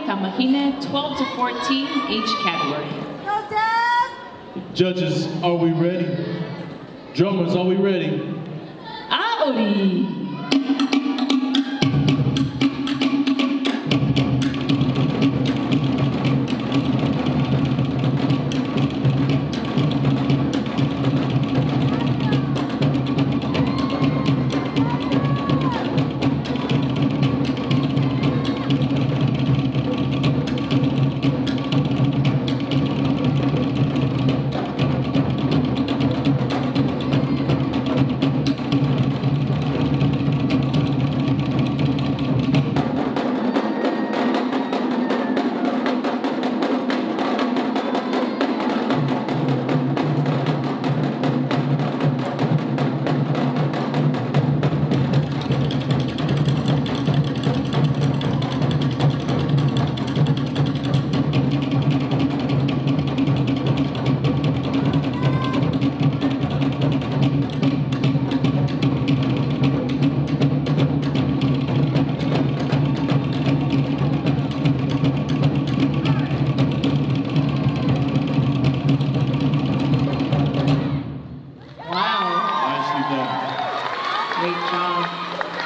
Kamahine, 12 to 14, each category. Judges, are we ready? Drummers, are we ready? Ori.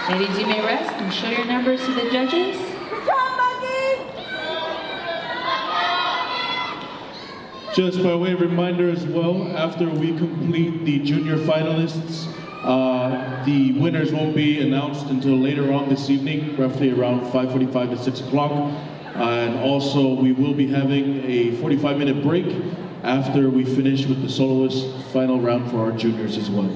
Ladies, you may rest and show your numbers to the judges. Good job, Maggie! Just by way of reminder as well, after we complete the junior finalists, the winners won't be announced until later on this evening, roughly around 5:45 to 6 o'clock. And also, we will be having a 45-minute break after we finish with the soloist final round for our juniors as well.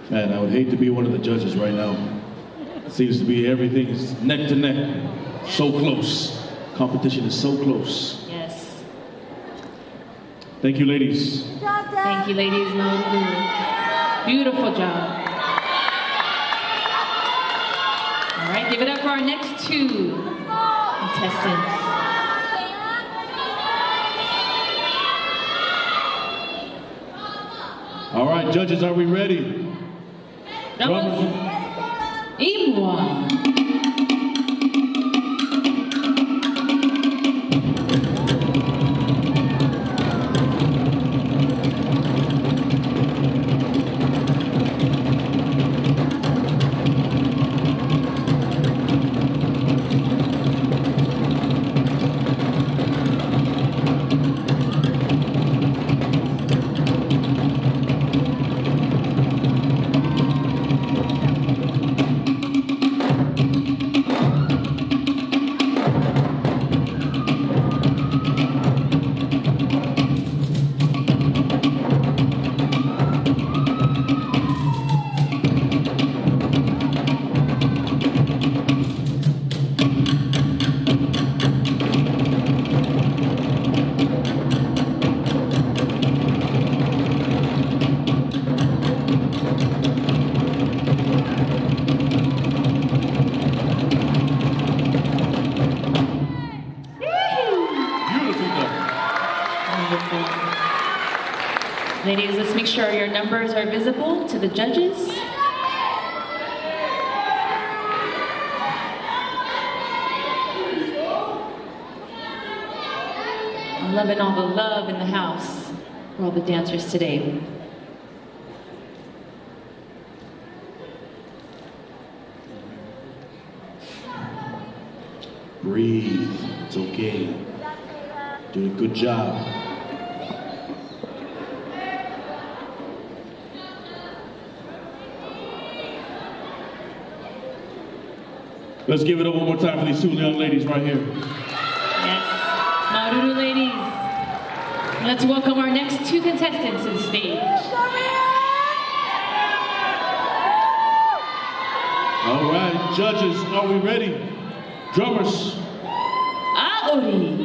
Man, I would hate to be one of the judges right now. It seems to be everything is neck to neck, so close. Competition is so close. Yes. Thank you, ladies. Thank you, ladies. Beautiful job. All right, give it up for our next two contestants. All right, judges, are we ready? Drummers. Imwa. Ladies, let's make sure your numbers are visible to the judges. I'm loving all the love in the house for all the dancers today. Breathe, it's okay. Doing a good job. Let's give it up one more time for these two young ladies right here. Yes, Maruru ladies. Let's welcome our next two contestants to the stage. All right, judges, are we ready? Drummers. Ori.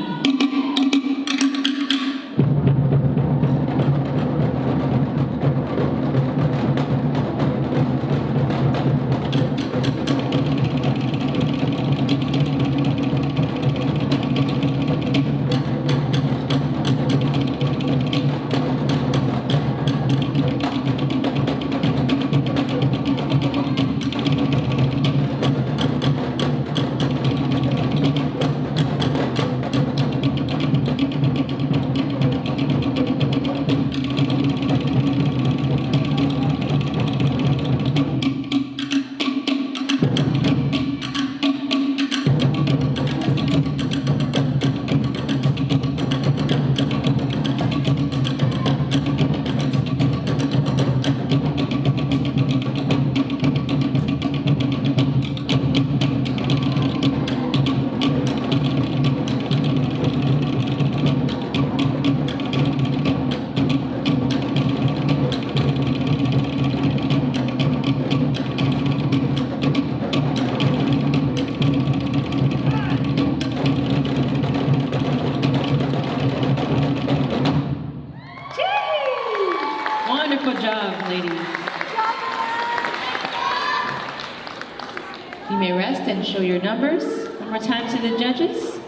You may rest and show your numbers. One more time to the judges.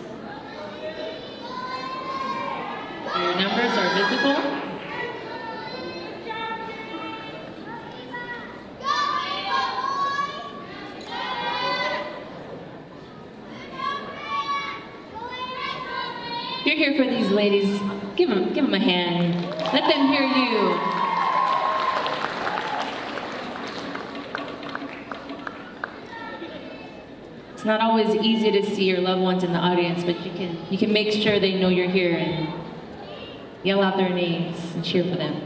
Your numbers are visible. If you're here for these ladies, give them a hand. Let them hear you. It's not always easy to see your loved ones in the audience, but you can make sure they know you're here and yell out their names and cheer for them.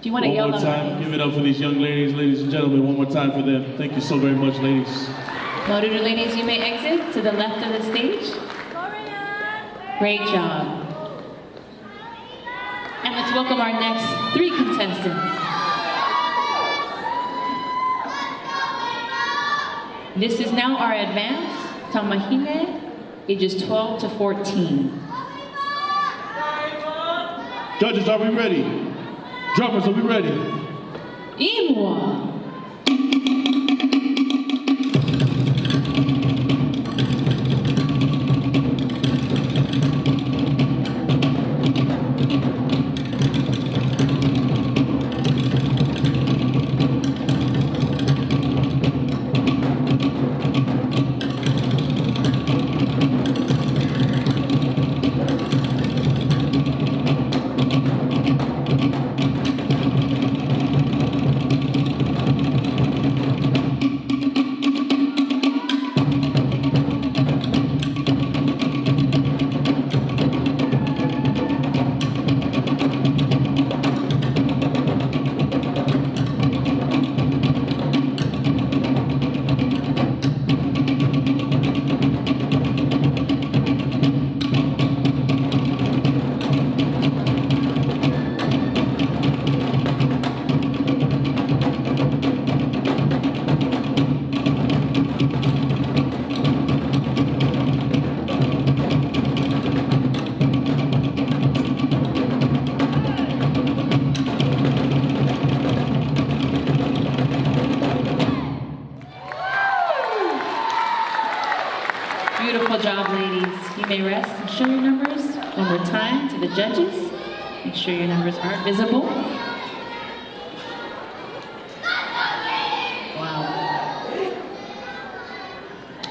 Do you want to yell out? One more time, give it up for these young ladies and gentlemen. One more time for them. Thank you so very much, ladies. Honolulu ladies, you may exit to the left of the stage. Great job. And let's welcome our next 3 contestants. This is now our advanced Tamahine, ages 12 to 14. Judges, are we ready? Drummers, are we ready? Imwa. Beautiful job, ladies. You may rest and show your numbers one more time to the judges. Make sure your numbers are visible. Wow.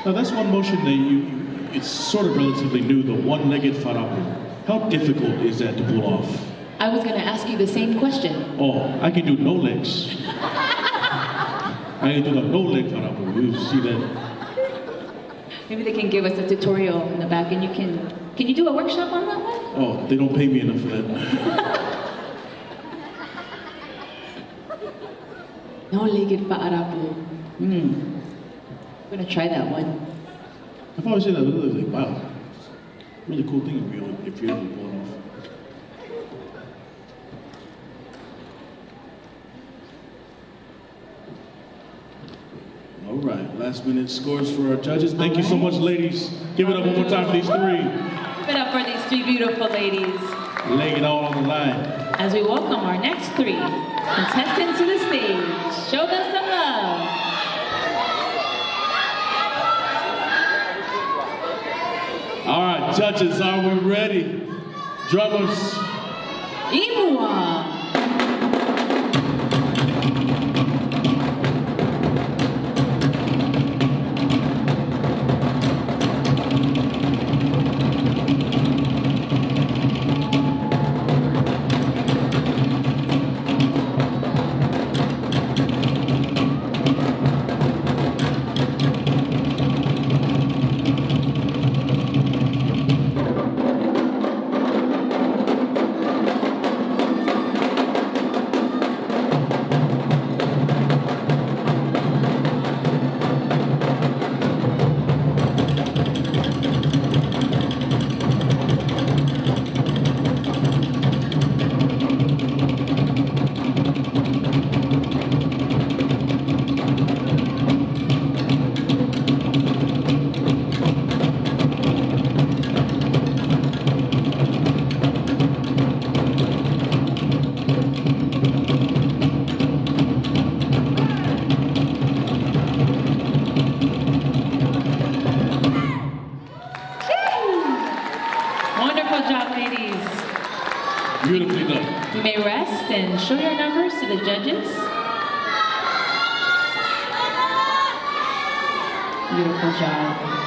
Now that's one motion that it's sort of relatively new, the one-legged farapu. How difficult is that to pull off? I was going to ask you the same question. Oh, I can do no legs. I can do the no-leg farapu. You see that? Maybe they can give us a tutorial in the back and can you do a workshop on that one? Oh, they don't pay me enough for that. No-legged fa'arapu. I'm gonna try that one. I've always said that, I was like, wow, really cool thing if you're able to pull it off. All right, last minute scores for our judges. Thank you so much, ladies. Give it up one more time for these 3. Give it up for these 3 beautiful ladies. Laying it all on the line. As we welcome our next 3 contestants to the stage. Show them some love. All right, judges, are we ready? Drummers. Imua. ladies. Beautifully done. You may rest and show your numbers to the judges. Beautiful job.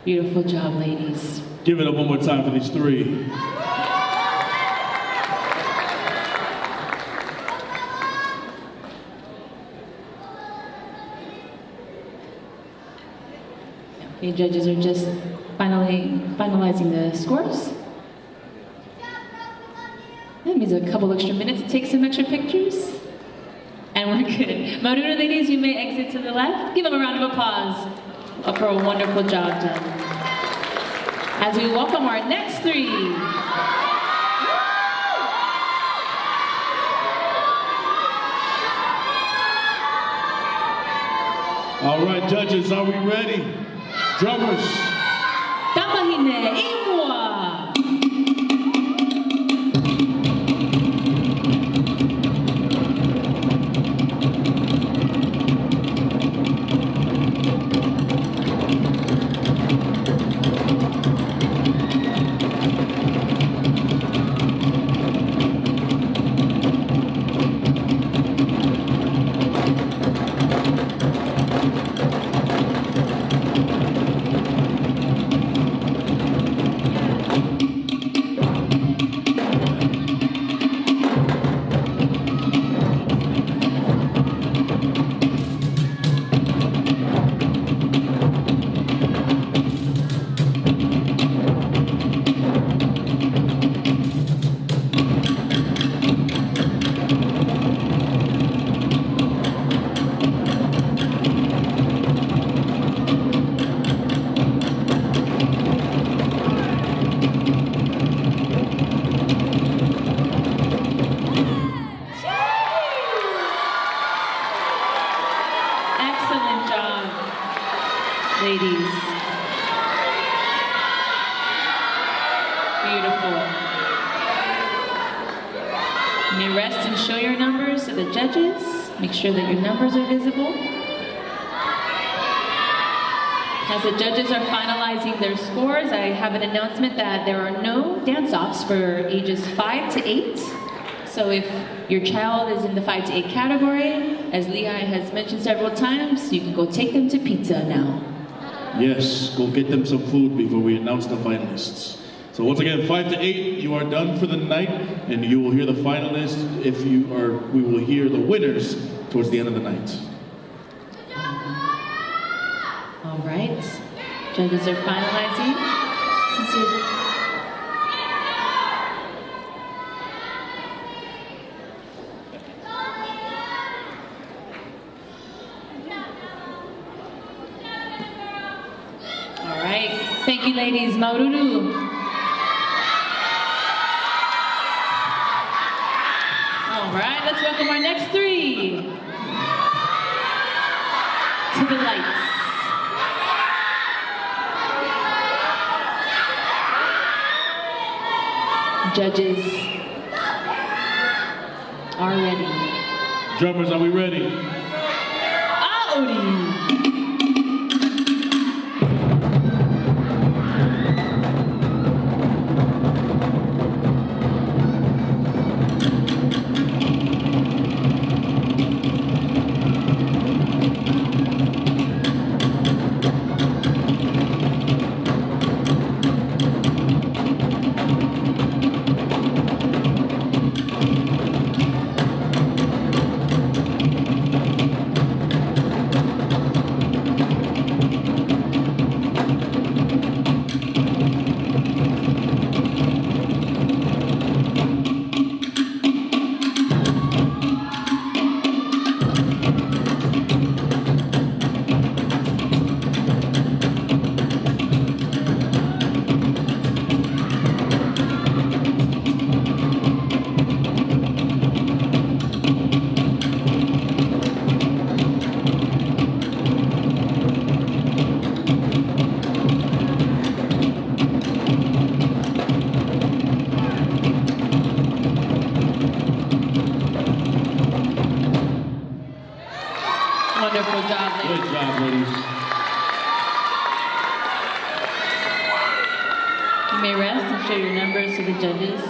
Beautiful job, ladies. Give it up one more time for these three. Okay, judges are just finalizing the scores. That means a couple extra minutes to take some extra pictures. And we're good. Maruru ladies, you may exit to the left. Give them a round of applause for a wonderful job done. As we welcome our next three. All right, judges, are we ready? Drummers. Tamahine Imwa. Ladies. Beautiful. You may rest and show your numbers to the judges. Make sure that your numbers are visible. As the judges are finalizing their scores, I have an announcement that there are no dance-offs for ages 5 to 8. So if your child is in the 5 to 8 category, as Lehigh has mentioned several times, you can go take them to pizza now. Yes, go get them some food before we announce the finalists. So once again, 5 to 8, you are done for the night, and you will hear the finalists. We will hear the winners towards the end of the night. All right, judges are finalizing. All right, thank you, ladies. Maururu. All right, let's welcome our next three to the lights. Judges are ready. Drummers, are we ready? Ori. Wonderful job, ladies. Good job, ladies. You may rest and show your numbers to the judges.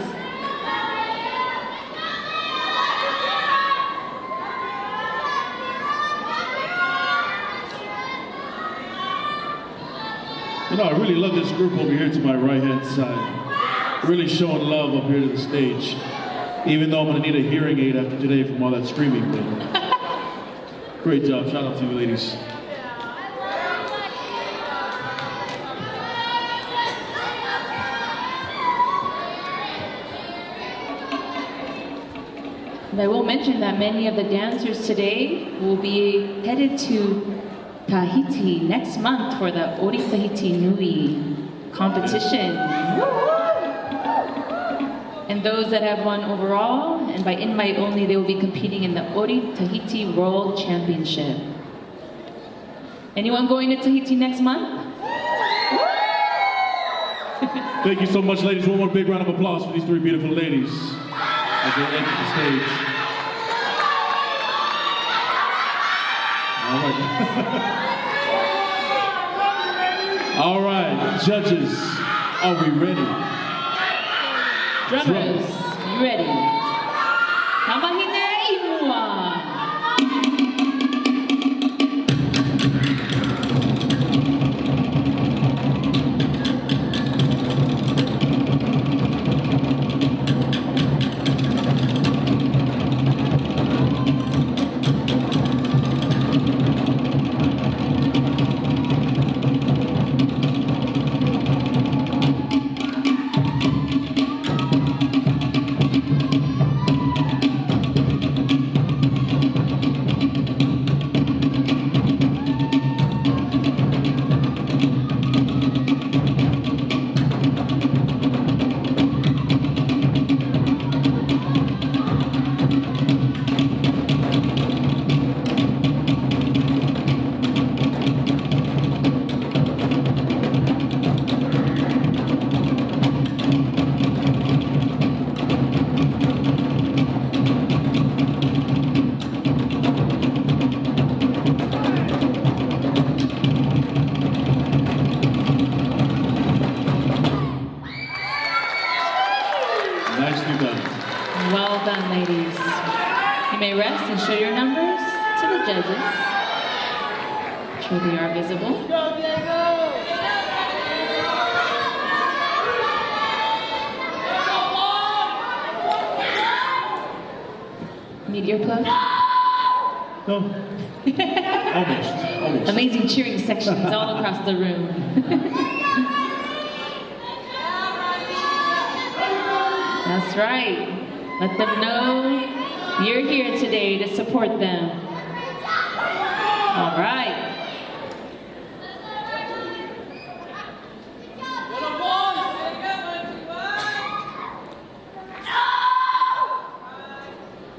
You know, I really love this group over here to my right-hand side. Really showing love up here to the stage. Even though I'm gonna need a hearing aid after today from all that screaming. But great job, shout out to you ladies. And I will mention that many of the dancers today will be headed to Tahiti next month for the Ori Tahiti Nui competition. And those that have won overall, and by invite only, they will be competing in the Ori Tahiti World Championship. Anyone going to Tahiti next month? Thank you so much, ladies. One more big round of applause for these three beautiful ladies as they enter the stage. All right. All right, judges, are we ready? Drummers, you ready? Kamahine Imua. Well done, ladies. You may rest and show your numbers to the judges. Sure they are visible. Need earplugs? No. Almost. Amazing cheering sections all across the room. That's right. Let them know you're here today to support them. All right.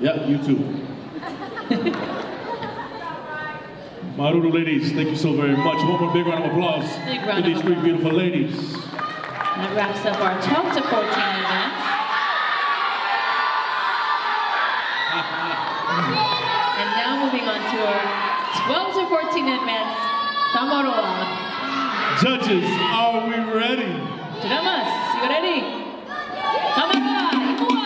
Yeah, you too. Maruru ladies, thank you so very much. One more big round of applause for these three beautiful ladies. That wraps up our 12 to 14 events. And now moving on to our 12 to 14 events, Tamaroa. Judges, are we ready? Drummers, you ready? Tamaroa, Imua.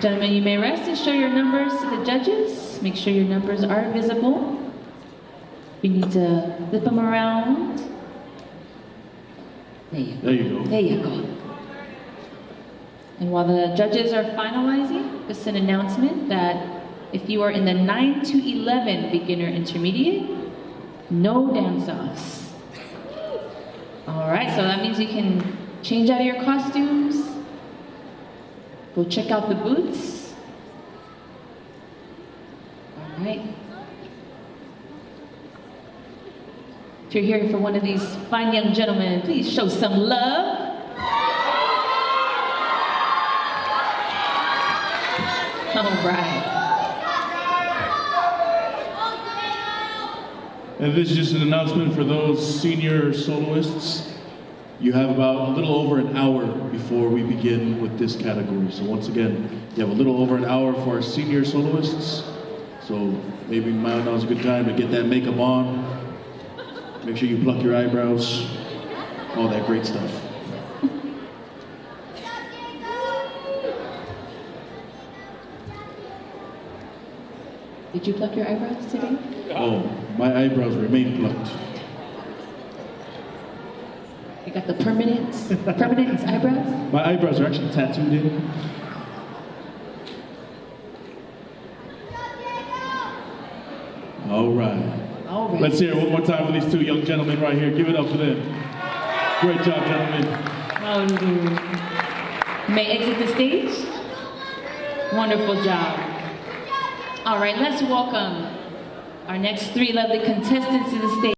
Gentlemen, you may rest and show your numbers to the judges. Make sure your numbers are visible. We need to flip them around. There you go. There you go. There you go. And while the judges are finalizing, just an announcement that if you are in the 9 to 11 beginner intermediate, no dance-offs. All right, so that means you can change out of your costumes, go check out the booths. All right. If you're here for one of these fine young gentlemen, please show some love. All right. And this is just an announcement for those senior soloists. You have about a little over an hour before we begin with this category. So once again, you have a little over an hour for our senior soloists. So maybe now is a good time to get that makeup on. Make sure you pluck your eyebrows. All that great stuff. Did you pluck your eyebrows today? Oh, my eyebrows remain plucked. You got the permanent eyebrows? My eyebrows are actually tattooed in. All right. All right. Let's hear it one more time for these two young gentlemen right here. Give it up for them. Great job, gentlemen. Oh, may exit the stage. Wonderful job. All right, let's welcome our next three lovely contestants to the stage.